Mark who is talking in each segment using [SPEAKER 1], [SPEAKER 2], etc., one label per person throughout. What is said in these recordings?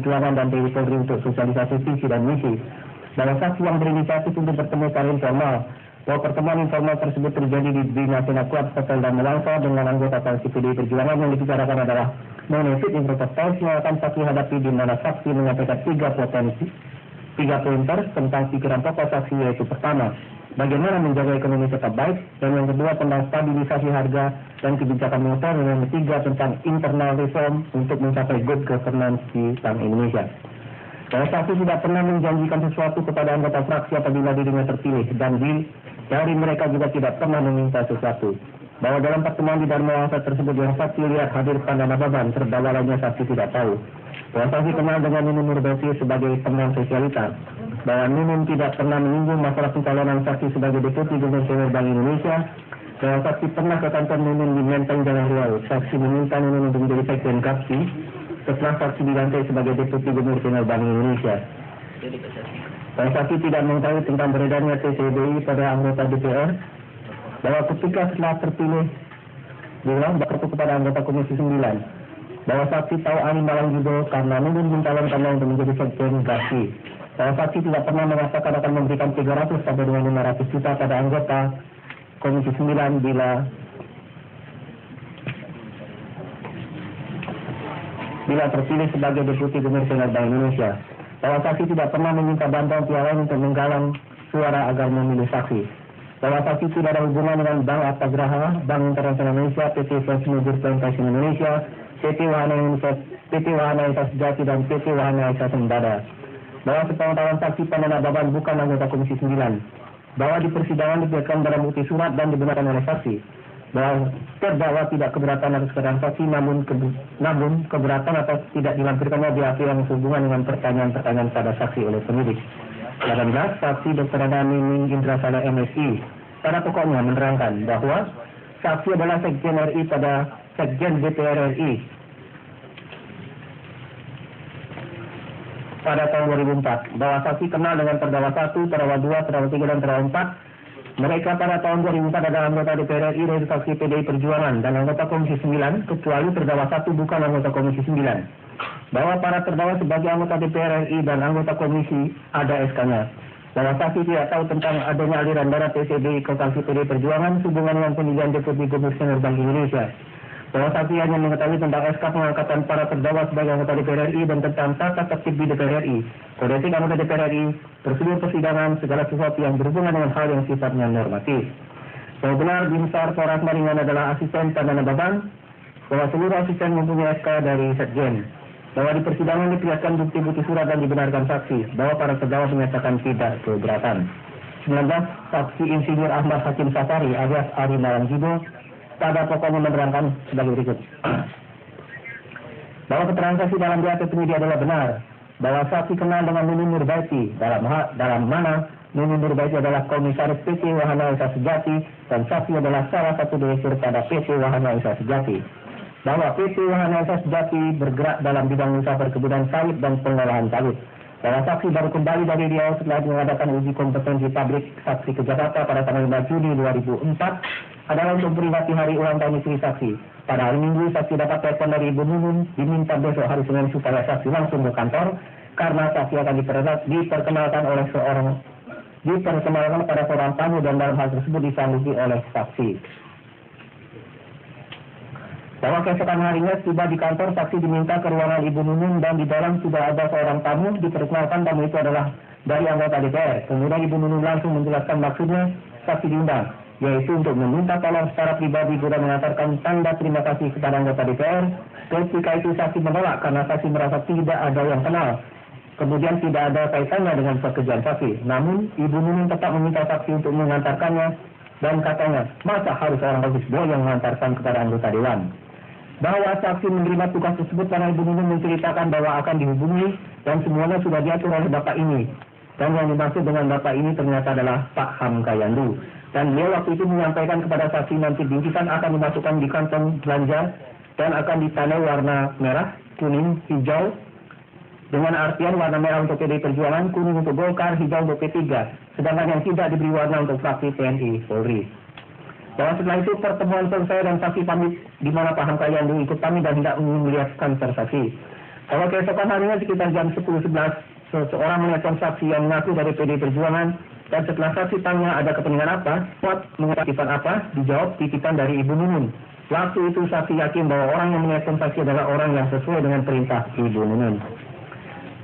[SPEAKER 1] Perjuangan dan TNI Polri untuk sosialisasi visi dan misi. Bahwa saksi yang berinisiatif untuk bertemu secara informal, bahwa pertemuan informal tersebut terjadi di Nasional Kuat Hotel dan Melangsa dengan anggota fraksi PDI Perjuangan yang dibicarakan adalah mengenai fit and proper test yang akan saksi hadapi, di mana saksi menyampaikan 3 pointer tentang pikiran pokok saksi, yaitu pertama, bagaimana menjaga ekonomi tetap baik, dan yang kedua tentang stabilisasi harga dan kebijakan moneter, dan yang ketiga tentang internal reform untuk mencapai good governance di Bank Indonesia. Bahwa saksi tidak pernah menjanjikan sesuatu kepada anggota fraksi apabila dirinya terpilih, dan dari mereka juga tidak pernah meminta sesuatu. Bahwa dalam pertemuan di Dharma Wangsa tersebut yang saksi lihat hadir Pandana Baban, terdakwa lainnya saksi tidak tahu. Bahwa saksi kenal dengan Nunun Nurbeti sebagai teman sosialita. Bahwa Nunun tidak pernah menyinggung masalah pencalonan saksi sebagai Deputi Gubernur Bank Indonesia. Bahwa saksi pernah ke kantor Nunun di Menteng Jalan Riau. Saksi meminta Nunun untuk menjadi sekjen KAPSI setelah saksi dilantik sebagai Deputi Gubernur Bank Indonesia. Bahwa saksi tidak mengetahui tentang beredarnya TCBI pada anggota DPR. Bahwa ketika setelah terpilih diulang kartu kepada anggota Komisi 9. Bahwa saksi tahu Ali Malang Judo karena Nunun mencalonkannya untuk menjadi sekjen KAPSI. Bahwa saksi tidak pernah mengatakan akan memberikan 300 sampai dengan 500 juta pada anggota Komisi 9 bila terpilih sebagai Deputi Gubernur Bank Indonesia. Bahwa saksi tidak pernah meminta bantuan pihak lain untuk menggalang suara agar memilih saksi. Bahwa saksi tidak ada hubungan dengan Bank Artagraha, Bank Internasional Indonesia, PT First Mover Plantation Indonesia, PT Wahana Esa Sejati, dan PT Wahana Esa Sembada. Bahwa sepengetahuan saksi Pandana Baban bukan anggota Komisi 9. Bahwa di persidangan diberikan dalam bukti surat dan dibenarkan oleh saksi. Bahwa terdakwa tidak keberatan atas keterangan saksi, namun keberatan atas tidak dilampirkannya BAP yang sehubungan dengan pertanyaan-pertanyaan pada saksi oleh penyidik. 18. Saksi Dr. Nining Indrasana MSI pada pokoknya menerangkan bahwa saksi adalah Sekjen RI pada Sekjen DPR RI pada tahun 2004. Bahwa saksi kenal dengan terdakwa 1, terdakwa 2, terdakwa 3, dan terdakwa 4. Mereka pada tahun 2004 adalah anggota DPR RI dari fraksi PDI Perjuangan dan anggota Komisi 9, kecuali terdakwa 1 bukan anggota Komisi 9. Bahwa para terdakwa sebagai anggota DPR RI dan anggota komisi ada SK-nya. Bahwa saksi tidak tahu tentang adanya aliran dana TCBI ke fraksi PDI Perjuangan hubungan dengan pemilihan Deputi Gubernur Bank Indonesia. Bahwa saksi hanya mengetahui tentang SK pengangkatan para terdakwa sebagai anggota DPR RI dan tentang tata tertib di DPR RI, kode etik anggota DPR RI, prosedur persidangan, segala sesuatu yang berhubungan dengan hal yang sifatnya normatif. Bahwa benar Binsar Poras Maringan adalah asisten Pandana Baban. Bahwa seluruh asisten mempunyai SK dari Sekjen. Bahwa di persidangan diperlihatkan bukti-bukti surat dan dibenarkan saksi. Bahwa para terdakwa menyatakan tidak keberatan. 19. Saksi Insinyur Ahmad Hakim Safari alias Ari Malang Judo pada pokoknya menerangkan sebagai berikut. Bahwa keterangan saksi dalam BAP penyidik adalah benar. Bahwa saksi kenal dengan Nunun Nurbeti dalam mana Nunun Nurbeti adalah komisaris PT Wahana Esa Sejati dan saksi adalah salah satu direktur pada PT Wahana Esa Sejati. Bahwa PT Wahana Esa Sejati bergerak dalam bidang usaha perkebunan sawit dan pengolahan sawit. Bahwa saksi baru kembali dari Riau setelah mengadakan uji kompetensi pabrik saksi ke Jakarta pada tanggal 5 Juni 2004 adalah untuk memperingati hari ulang tahun istri saksi. Pada hari Minggu, saksi dapat telepon dari Ibu Nunun diminta besok hari Senin supaya saksi langsung ke kantor karena saksi akan diperkenalkan pada seorang tamu dan dalam hal tersebut disanggupi oleh saksi. Bahwa keesokan harinya tiba di kantor, saksi diminta ke ruangan Ibu Nunun dan di dalam sudah ada seorang tamu. Diperkenalkan tamu itu adalah dari anggota DPR. Kemudian Ibu Nunun langsung menjelaskan maksudnya saksi diundang, yaitu untuk meminta tolong secara pribadi guna mengantarkan tanda terima kasih kepada anggota DPR. Ketika itu saksi menolak karena saksi merasa tidak ada yang kenal. Kemudian tidak ada kaitannya dengan pekerjaan saksi. Namun Ibu Nunun tetap meminta saksi untuk mengantarkannya dan katanya, masa harus orang bagus boy yang mengantarkan kepada anggota dewan. Bahwa saksi menerima tugas tersebut karena Ibu Nunun menceritakan bahwa akan dihubungi dan semuanya sudah diatur oleh Bapak ini. Dan yang dimaksud dengan Bapak ini ternyata adalah Pak Hamka Yandu. Dan dia waktu itu menyampaikan kepada saksi nanti bingkisan akan dimasukkan di kantong belanja dan akan ditandai warna merah, kuning, hijau. Dengan artian warna merah untuk PDI Perjuangan, kuning untuk Golkar, hijau untuk P3. Sedangkan yang tidak diberi warna untuk fraksi TNI Polri. Bahwa setelah itu pertemuan selesai dan saksi pamit di mana Pak Hamka Yandu ikut pamit dan tidak melihat kantor saksi. Bahwa keesokan harinya sekitar jam 10.11, seseorang menelpon saksi yang mengaku dari PD Perjuangan, dan setelah saksi tanya ada kepentingan apa, Kuat mengatakan apa, dijawab titipan dari Ibu Nunun. Waktu itu saksi yakin bahwa orang yang menelpon saksi adalah orang yang sesuai dengan perintah Ibu Nunun.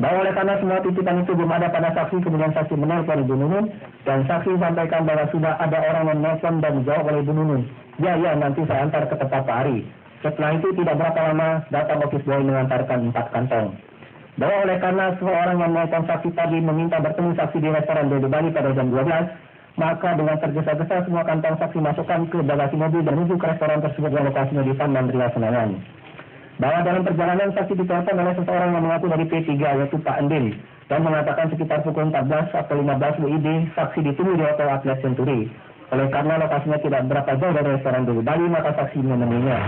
[SPEAKER 1] Bahwa oleh karena semua titipan itu belum ada pada saksi, kemudian saksi menelpon Ibu Nunun, dan saksi sampaikan bahwa sudah ada orang yang menelpon dan dijawab oleh Ibu Nunun. Ya, nanti saya antar ke tempat Pak Ari. Setelah itu tidak berapa lama, datang office boy mengantarkan 4 kantong. Bahwa oleh karena seorang yang menelpon saksi tadi meminta bertemu saksi di restoran Dodo Bali pada jam 12, maka dengan tergesa-gesa semua kantong saksi masukkan ke bagasi mobil dan menuju ke restoran tersebut yang lokasinya di Taman Ria Senayan. Bahwa dalam perjalanan saksi ditelepon oleh seseorang yang mengaku dari P3 yaitu Pak Endin dan mengatakan sekitar pukul 14 atau 15 WIB saksi ditunggu di Hotel Atlas Century. Oleh karena lokasinya tidak berapa jauh dari restoran Dodo Bali, maka saksi menemuinya.